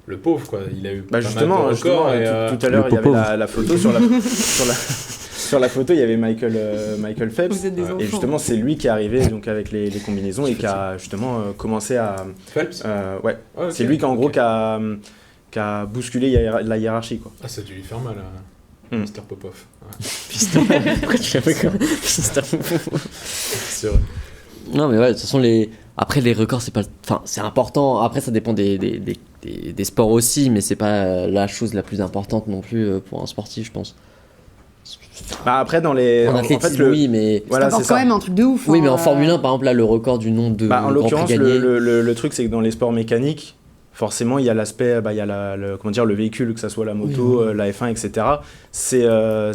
Speaker 3: le pauvre quoi, il a eu pas
Speaker 7: Justement,
Speaker 3: mal de records.
Speaker 7: tout à l'heure, il y avait la photo sur la photo, il y avait Michael Phelps.
Speaker 2: Vous êtes des enfants.
Speaker 7: Et justement, c'est lui qui est arrivé donc avec les combinaisons et qui a justement commencé à.
Speaker 3: Phelps.
Speaker 7: Ouais.
Speaker 3: Ah, ok.
Speaker 7: C'est lui qui en gros qui a bousculé la hiérarchie, quoi.
Speaker 3: Ah, ça a dû lui faire mal à Mr Popov. Ouais.
Speaker 1: Pourquoi tu l'as fait comme
Speaker 3: C'est vrai.
Speaker 1: Non mais ouais, de toute façon après les records c'est pas, enfin c'est important. Après ça dépend des sports aussi, mais c'est pas la chose la plus importante non plus pour un sportif, je pense.
Speaker 7: Bah après dans les
Speaker 1: En athlétisme, oui, mais
Speaker 7: voilà,
Speaker 2: c'est
Speaker 7: c'est ça.
Speaker 2: quand même un truc de ouf.
Speaker 1: oui,
Speaker 2: hein.
Speaker 1: mais en Formule 1 par exemple là le record du nombre de
Speaker 7: En
Speaker 1: grands
Speaker 7: l'occurrence,
Speaker 1: prix gagnés.
Speaker 7: le truc, c'est que dans les sports mécaniques, forcément, il y a l'aspect, il y a le véhicule, que ça soit la moto, la F1, etc. C'est à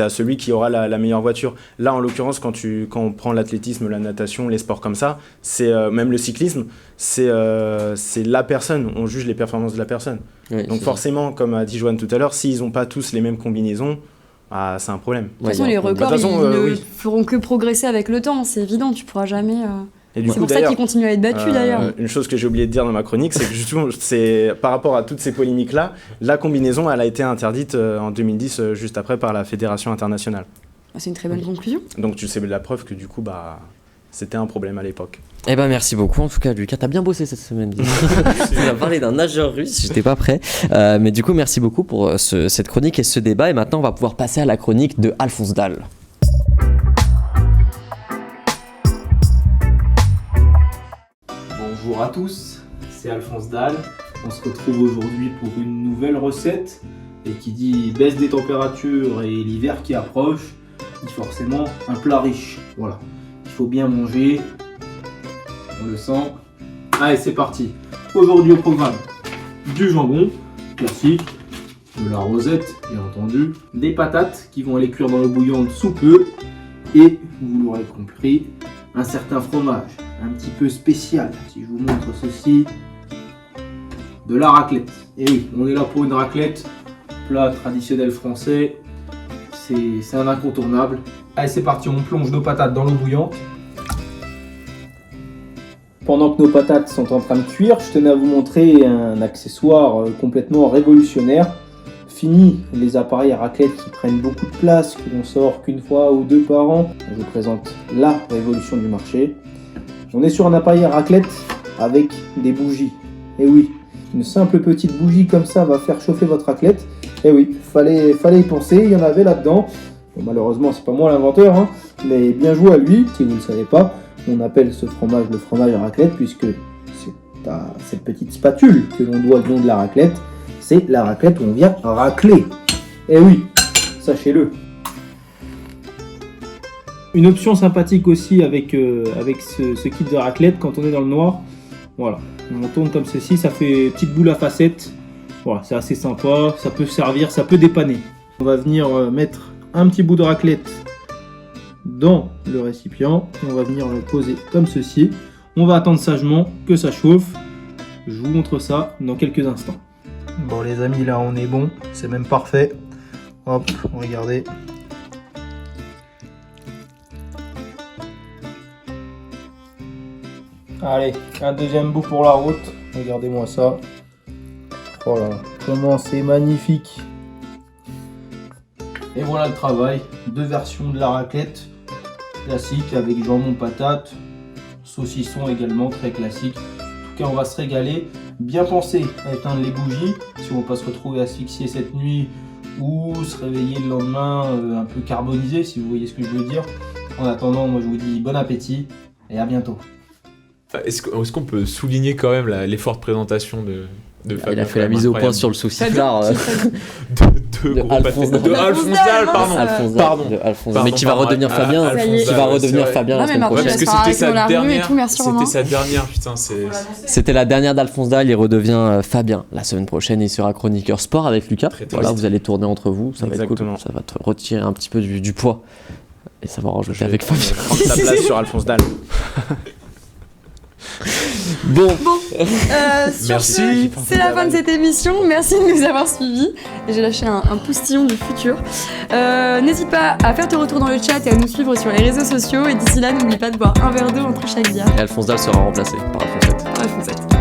Speaker 7: celui qui aura la meilleure voiture. Là, en l'occurrence, quand on prend l'athlétisme, la natation, les sports comme ça, c'est même le cyclisme, c'est la personne. On juge les performances de la personne.
Speaker 1: Oui,
Speaker 7: Donc forcément, comme a dit Joanne tout à l'heure, s'ils n'ont pas tous les mêmes combinaisons, c'est un problème.
Speaker 2: De toute façon, les records, ils ne feront que progresser avec le temps, c'est évident, tu pourras jamais...
Speaker 7: Et du
Speaker 2: C'est
Speaker 7: coup,
Speaker 2: pour ça qu'ils continuent à être battus d'ailleurs.
Speaker 7: Une chose que j'ai oublié de dire dans ma chronique, c'est que justement, par rapport à toutes ces polémiques-là, la combinaison, elle a été interdite en 2010, juste après, par la Fédération internationale.
Speaker 2: C'est une très bonne conclusion.
Speaker 7: Donc tu sais la preuve que du coup, c'était un problème à l'époque.
Speaker 1: Eh ben merci beaucoup en tout cas Lucas, t'as bien bossé cette semaine. Tu vas parler d'un nageur russe, j'étais pas prêt. Mais du coup merci beaucoup pour cette chronique et ce débat. Et maintenant on va pouvoir passer à la chronique de Alphonse Dalle.
Speaker 8: Bonjour à tous, c'est Alphonse Dalle. On se retrouve aujourd'hui pour une nouvelle recette. Et qui dit baisse des températures et l'hiver qui approche, dit forcément un plat riche. Voilà, il faut bien manger, on le sent. Allez, c'est parti. Aujourd'hui au programme, du jambon classique, de la rosette bien entendu, des patates qui vont aller cuire dans l'eau bouillante sous peu, et vous l'aurez compris, un certain fromage un petit peu spécial. Si je vous montre ceci, de la raclette. Et oui, on est là pour une raclette, plat traditionnel français, c'est un incontournable. Allez, c'est parti, on plonge nos patates dans l'eau bouillante. Pendant que nos patates sont en train de cuire, je tenais à vous montrer un accessoire complètement révolutionnaire. Fini les appareils à raclette qui prennent beaucoup de place, que l'on sort qu'une fois ou deux par an. Je vous présente la révolution du marché. On est sur un appareil à raclette avec des bougies. Et oui, une simple petite bougie comme ça va faire chauffer votre raclette. Et oui, fallait y penser, il y en avait là-dedans. Bon, malheureusement, c'est pas moi l'inventeur, hein, mais bien joué à lui, si vous ne le savez pas. On appelle ce fromage le fromage à raclette, puisque c'est à cette petite spatule que l'on doit le nom de la raclette. C'est la raclette où on vient racler. Et oui, sachez-le. Une option sympathique aussi avec ce kit de raclette quand on est dans le noir. Voilà, on tourne comme ceci, ça fait petite boule à facettes. Voilà, c'est assez sympa, ça peut servir, ça peut dépanner. On va venir mettre un petit bout de raclette dans le récipient et on va venir le poser comme ceci. On va attendre sagement que ça chauffe. Je vous montre ça dans quelques instants. Bon les amis, là on est bon, c'est même parfait. Hop, regardez. Allez, un deuxième bout pour la route. Regardez-moi ça. Voilà, comment c'est magnifique. Et voilà le travail. Deux versions de la raclette. Classique avec jambon patate. Saucisson également, très classique. En tout cas, on va se régaler. bien penser à éteindre les bougies si on ne veut pas se retrouver asphyxié cette nuit ou se réveiller le lendemain un peu carbonisé, si vous voyez ce que je veux dire. En attendant, moi je vous dis bon appétit et à bientôt.
Speaker 5: Est-ce qu'on peut souligner quand même l'effort de présentation de Fabien?
Speaker 1: Il a fait la mise au point sur le sous-sifflard
Speaker 5: de
Speaker 1: Alphonse Dahl.
Speaker 5: De Alphonse Dahl, pardon.
Speaker 1: Pardon. Mais qui va redevenir Fabien.
Speaker 2: Qui
Speaker 1: va redevenir Fabien la semaine prochaine.
Speaker 5: Parce que
Speaker 2: Parce
Speaker 5: c'était sa dernière.
Speaker 2: Merci Romain.
Speaker 5: C'était sa dernière, putain, c'est.
Speaker 1: C'était la dernière d'Alphonse Dahl, il redevient Fabien. La semaine prochaine, il sera chroniqueur sport avec Lucas.
Speaker 5: Très
Speaker 1: Voilà,
Speaker 5: triste.
Speaker 1: vous allez tourner entre vous, ça va être
Speaker 7: Exactement.
Speaker 1: cool. Ça va te retirer un petit peu du poids. Et ça va rajouter avec Fabien.
Speaker 7: Prendre sa place sur Alphonse Dahl.
Speaker 1: Bon,
Speaker 2: Sur
Speaker 5: Merci.
Speaker 2: ce, c'est la fin de cette émission. Merci de nous avoir suivis. Et j'ai lâché un poustillon du futur. N'hésite pas à faire ton retour dans le chat et à nous suivre sur les réseaux sociaux. Et d'ici là, n'oublie pas de boire un verre d'eau entre chaque bière.
Speaker 1: et Alphonse Dahl sera remplacé par Alphonse Dahl.
Speaker 2: Alphonse.